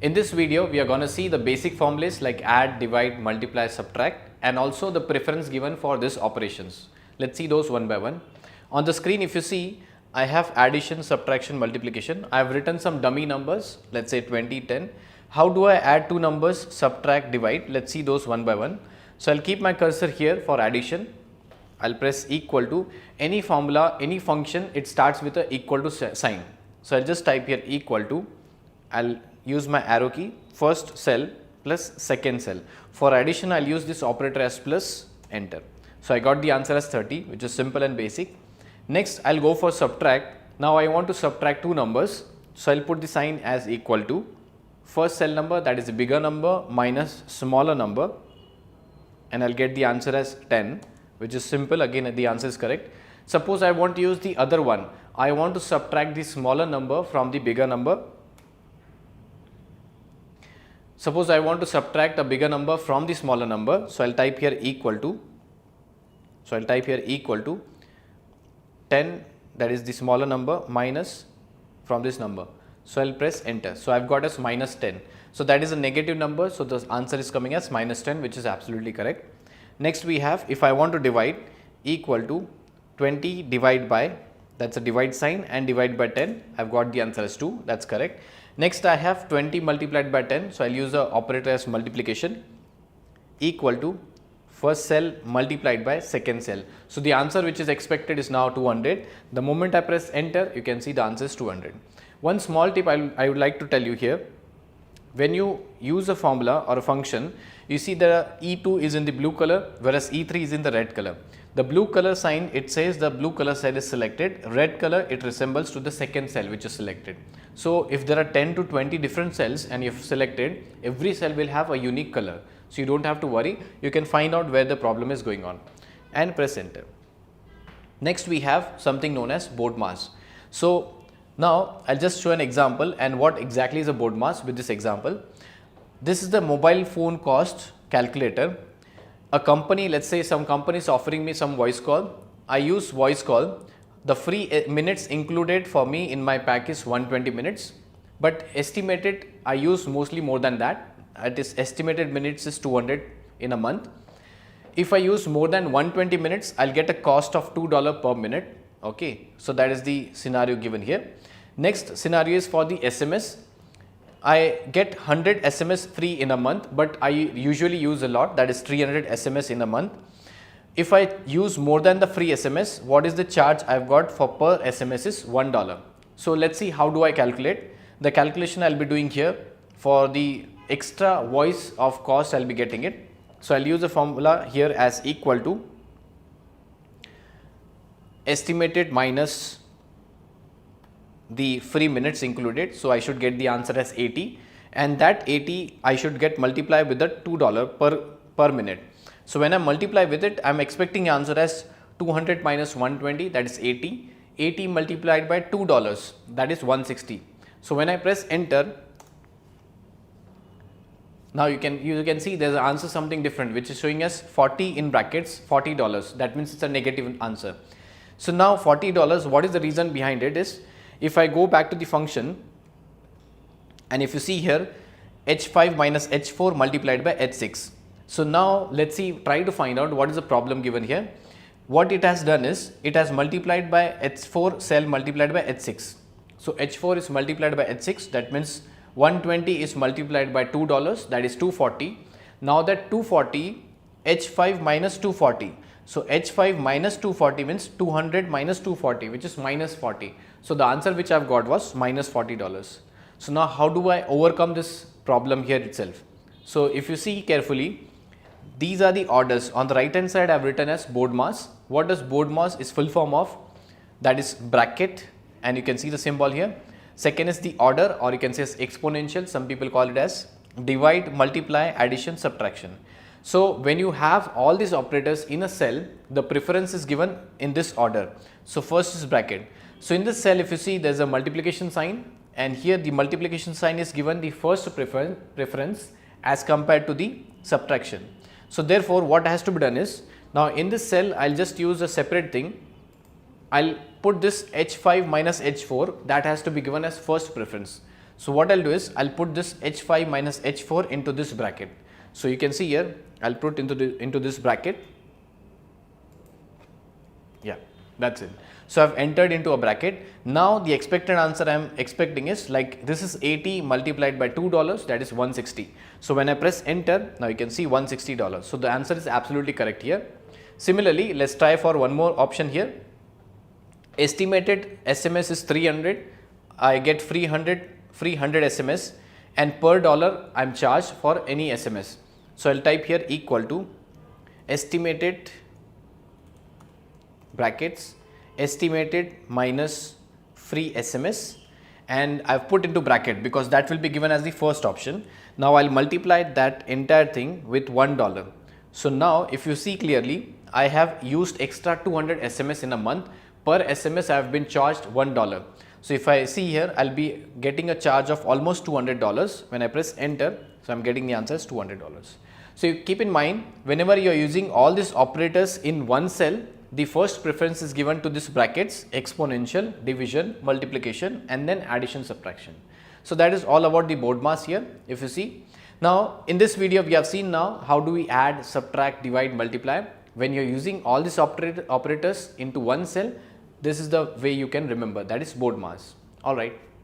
In this video, we are going to see the basic formulas like add, divide, multiply, subtract, and also the preference given for these operations. Let's see those one by one. On the screen, if you see, I have addition, subtraction, multiplication. I have written some dummy numbers, let's say 20, 10. How do I add two numbers, subtract, divide? Let's see those one by one. So, I'll keep my cursor here for addition. I'll press equal to any formula, any function, it starts with a equal to sign. So, I'll just type here equal to, I'll use my arrow key, first cell plus second cell. For addition, I'll use this operator as plus, enter. So, I got the answer as 30, which is simple and basic. Next, I'll go for subtract. Now, I want to subtract two numbers. So, I'll put the sign as equal to first cell number, that is a bigger number minus smaller number, and I'll get the answer as 10, which is simple. Again, the answer is correct. Suppose I want to use the other one. I want to subtract the smaller number from the bigger number. Suppose I want to subtract a bigger number from the smaller number. So, I'll type here equal to. So, I'll type here equal to 10, that is the smaller number, minus from this number. So, I'll press enter. So, I've got as minus 10. So, that is a negative number. So, the answer is coming as minus 10, which is absolutely correct. Next, we have, if I want to divide, equal to 20 divide by, that's a divide sign, and divide by 10. I've got the answer as 2, that's correct. Next, I have 20 multiplied by 10. So, I'll use the operator as multiplication, equal to first cell multiplied by second cell. So, the answer which is expected is now 200. The moment I press enter, you can see the answer is 200. One small tip I would like to tell you here. When you use a formula or a function, you see the E2 is in the blue color, whereas E3 is in the red color. The blue color sign, it says the blue color cell is selected, red color it resembles to the second cell which is selected. So, if there are 10 to 20 different cells and you have selected, every cell will have a unique color. So, you do not have to worry, you can find out where the problem is going on and press enter. Next, we have something known as BODMAS. So, now I will just show an example and what exactly is a BODMAS with this example. This is the mobile phone cost calculator. A company, let's say some company is offering me some voice call. I use voice call. The free minutes included for me in my pack is 120 minutes, but estimated I use mostly more than that. It is estimated minutes is 200 in a month. If I use more than 120 minutes, I'll get a cost of $2 per minute. Okay, so that is the scenario given here. Next scenario is for the SMS. I get 100 SMS free in a month, but I usually use a lot, that is 300 SMS in a month. If I use more than the free SMS, what is the charge I've got for per SMS is $1. So, let's see how do I calculate. The calculation I'll be doing here for the extra voice of cost I'll be getting it. So, I'll use the formula here as equal to estimated minus the free minutes included. So, I should get the answer as 80, and that 80 I should get multiplied with the $2 per minute. So, when I multiply with it, I am expecting answer as 200 minus 120, that is 80, 80 multiplied by $2, that is 160. So, when I press enter, now you can see there is an answer something different, which is showing us 40 in brackets, $40, that means it is a negative answer. So, now $40, what is the reason behind it is, if I go back to the function and if you see here h5 minus h4 multiplied by h6. So, now let us see, try to find out what is the problem given here. What it has done is, it has multiplied by h4 cell multiplied by h6. So, h4 is multiplied by h6, that means 120 is multiplied by $2, that is 240. Now, that 240, h5 minus 240. So, h5 minus 240 means 200 minus 240, which is minus 40. So, the answer which I have got was minus $40. So, now how do I overcome this problem here itself? So, if you see carefully, these are the orders. On the right hand side I have written as BODMAS. What does BODMAS is full form of? That is bracket, and you can see the symbol here. Second is the order, or you can say as exponential, some people call it as divide, multiply, addition, subtraction. So, when you have all these operators in a cell, the preference is given in this order. So, first is bracket. So, in this cell if you see there is a multiplication sign, and here the multiplication sign is given the first preference as compared to the subtraction. So, therefore, what has to be done is, now in this cell I will just use a separate thing. I will put this h5 minus h4, that has to be given as first preference. So what I'll do is I'll put this h5 minus h4 into this bracket. So you can see here I'll put into this bracket. Yeah, that's it. So I've entered into a bracket. Now the expected answer I'm expecting is like this is 80 multiplied by $2, that is 160. So when I press enter, now you can see $160. So the answer is absolutely correct here. Similarly, let's try for one more option here. Estimated SMS is 300. I get free 100 SMS, and per dollar I'm charged for any SMS. So I'll type here equal to estimated brackets estimated minus free SMS, and I've put into bracket because that will be given as the first option. Now I'll multiply that entire thing with $1. So now if you see clearly, I have used extra 200 SMS in a month. Per SMS I have been charged $1. So if I see here, I'll be getting a charge of almost $200 when I press enter. So I'm getting the answer as $200. So you keep in mind, whenever you are using all these operators in one cell, the first preference is given to this brackets, exponential, division, multiplication, and then addition, subtraction. So that is all about the BODMAS here, if you see. Now in this video we have seen now how do we add, subtract, divide, multiply. When you are using all these operators into one cell, this is the way you can remember, that is BODMAS. Alright.